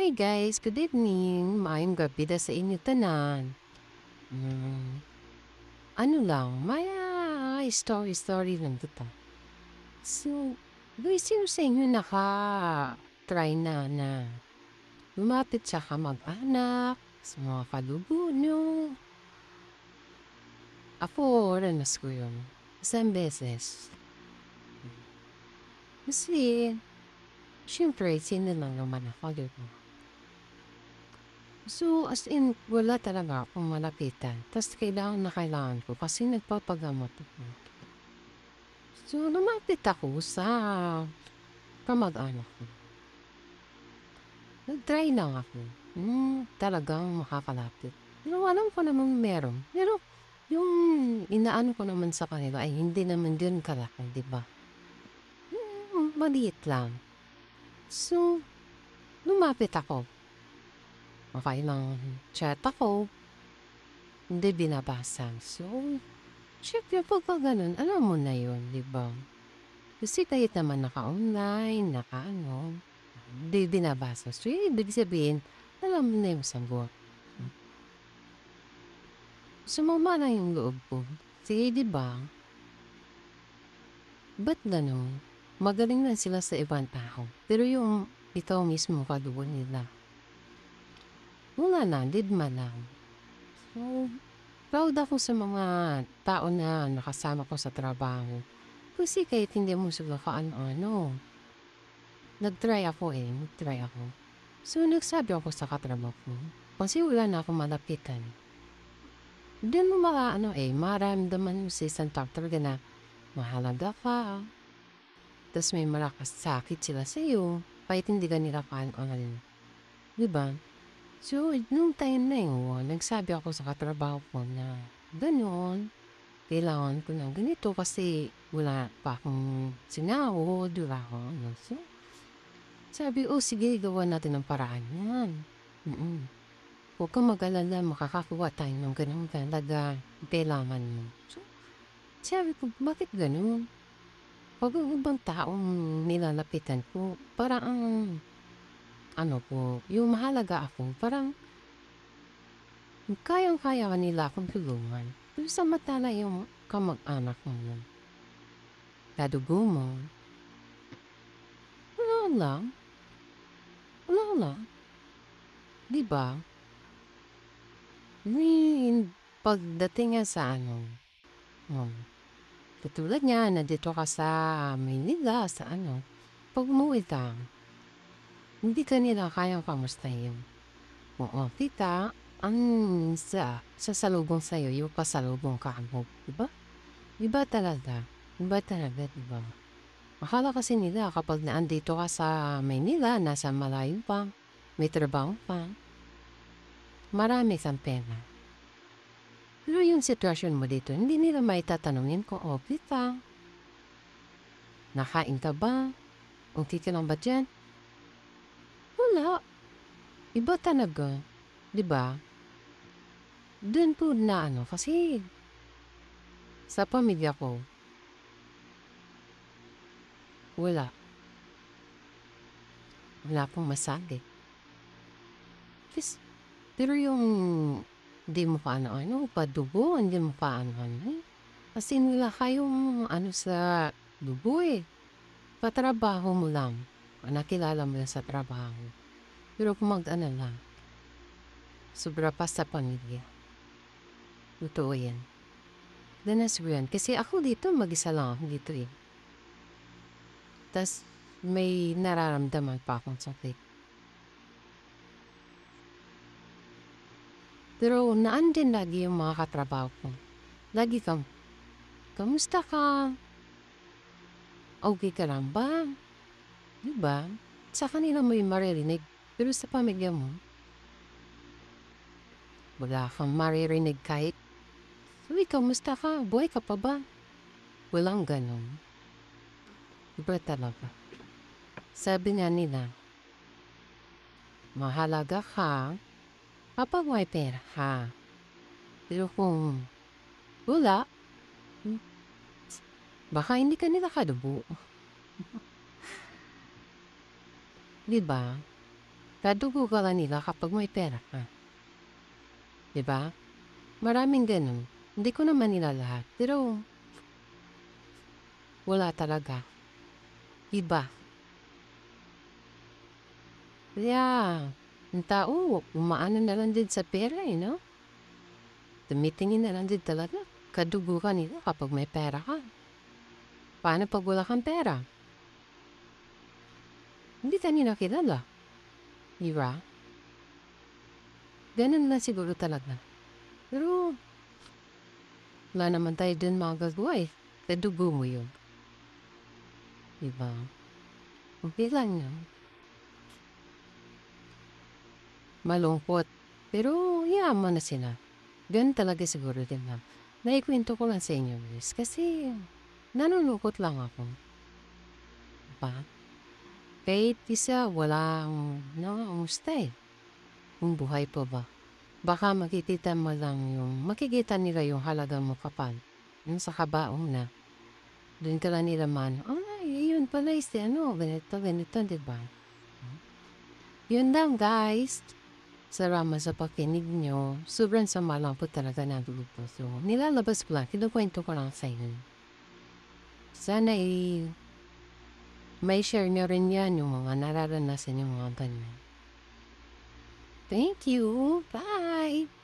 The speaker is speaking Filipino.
Hi guys, good evening. Maayong gabi da sa inyo tanan. Hmm, ano lang, may story lang kita. So, guys, sino sa inyo naka-try na lumapit sa kamag-anak, sa mga kadugo nyo? Ako, ranas ko yun. Isang beses. Kasi, syempre, sino lang naman ako, diba? So, as in, wala talaga akong malapitan. Tapos, kailangan ko kasi nagpapagamot ako. So, lumapit ako sa kamag-anak ko. Nag-try lang ako. Talagang makakalapit. Pero alam ko naman meron. Pero, yung inaano ko naman sa kanila ay hindi naman din kalaki, di ba? Maliit lang. So, lumapit ako. Okay lang, chat ako. Hindi binabasa. So, syempre pagka ganun, alam mo na yun, di ba? Kasi kahit naman naka-online, naka-ano, hindi binabasa. So, ibig sabihin, alam mo na yung sagot. Sumama na yung loob ko. Sige, di ba? Ba't gano'n? Magaling na sila sa ibang tao. Pero yung ikaw mismo, kadugo nila. Wala na, didma lang. So, proud ako sa mga tao na nakasama ko sa trabaho. Kasi kahit hindi mo sila kaano-ano, nag-try ako. So, nagsabi ako sa katrabaho ko. Kasi wala na akong malapitan. Doon mo maramdaman mo sa isang tao talaga na mahalaga ka. Tapos may malakas sakit sila sa iyo. Kahit hindi ka nila kaano-ano. Diba? So, nung time na yun, nagsabi ako sa katrabaho ko na gano'n. Kailangan ko ng ganito kasi wala pa akong sinahod, wala akong ano. So, sabi, sige, gawa natin ng paraan yan. Huwag kang mag-alala, makakakuha tayo ng ganun talaga. Kailangan mo. So, sabi ko, bakit ganun? Pag ang ibang taong nilalapitan ko, parang yung mahalaga ako, parang kayang-kaya nila akong tulungan. Pero samantala yung kamag-anak mo, kadugo mo, wala lang. Wala lang. Diba? Pagdating nga sa katulad niya, nandito ka sa Maynila, pag umuwi ka, hindi ka nila kayang kamustahin. Oo, kita, ang sasalubong sa'yo, yung pasalubong ka mo, diba? Iba talaga, diba? Akala kasi nila kapag naandito ka sa Maynila, nasa malayo pa, may trabaho pa, marami kang pera. Pero yung sitwasyon mo dito, hindi nila maitatanungin ko, kita, nakain ka ba? Okay ka lang ba dyan? Wala. Iba talaga. Diba? Doon po na kasi sa pamilya ko, wala. Wala pong masabi. Pero yung hindi mo pa padugo, hindi mo pa kasi nila kayong sa dugo patrabaho mo lang. Nakilala mo lang sa trabaho. Pero kung lang, sobra pa sa pamilya. Totoo yan. Danas ko yan. Kasi ako dito, mag-isa lang ako dito Tas may nararamdaman pa akong sakit. Pero naandin lagi yung mga katrabaho ko. Lagi kang, kamusta ka? Okay ka lang ba? Diba? Sa kanila mo yung maririnig. Pero sa pamilya mo, wala kang maririnig kahit, uy, kamusta ka? Buhay ka pa ba? Walang ganon. Iba talaga. Sabi nga nila, mahalaga ka kapag may pera ka. Pero kung wala, baka hindi ka nila kadugo. Diba? Kadugo ka lang nila kapag may pera ka. 'Di ba? Maraming gano'n. Hindi ko naman nila lahat, pero wala talaga. Iba. Kaya ang tao umaano na lang din sa pera, eh, 'no? Tumitingin na lang din talaga. Kadugo ka nila kapag may pera ka. Paano 'pag wala kang pera? Hindi ka nila kilala, 'di ba? Gano'n lang siguro talaga. Pero wala naman tayo din magagawa, eh. Kadugo mo 'yun, 'di ba? Okey lang 'yun. Malungkot, pero hayaan mo na sila. Gano'n talaga siguro din, ma'am. Naikwento ko lang sa inyo, miss, kasi nalulungkot lang ako, 'di ba? Kahit isa walang nangangamusta, eh, kung buhay pa ba. Baka makikita nila yung halaga mo kapag yung sa kabaong na. Do'n ka lang nila "Ay, yun pala si ano, ganito, ganito," 'di ba? Yun lang, guys. Salamat sa pakinig niyo. Sobrang sama lang po talaga ng loob ko. So, nilalabas ko lang, kinukuwento ko lang sa inyo. Sana, mai-share niyo rin 'yan, yung mga nararanasan niyong mga ganyan. Thank you. Bye.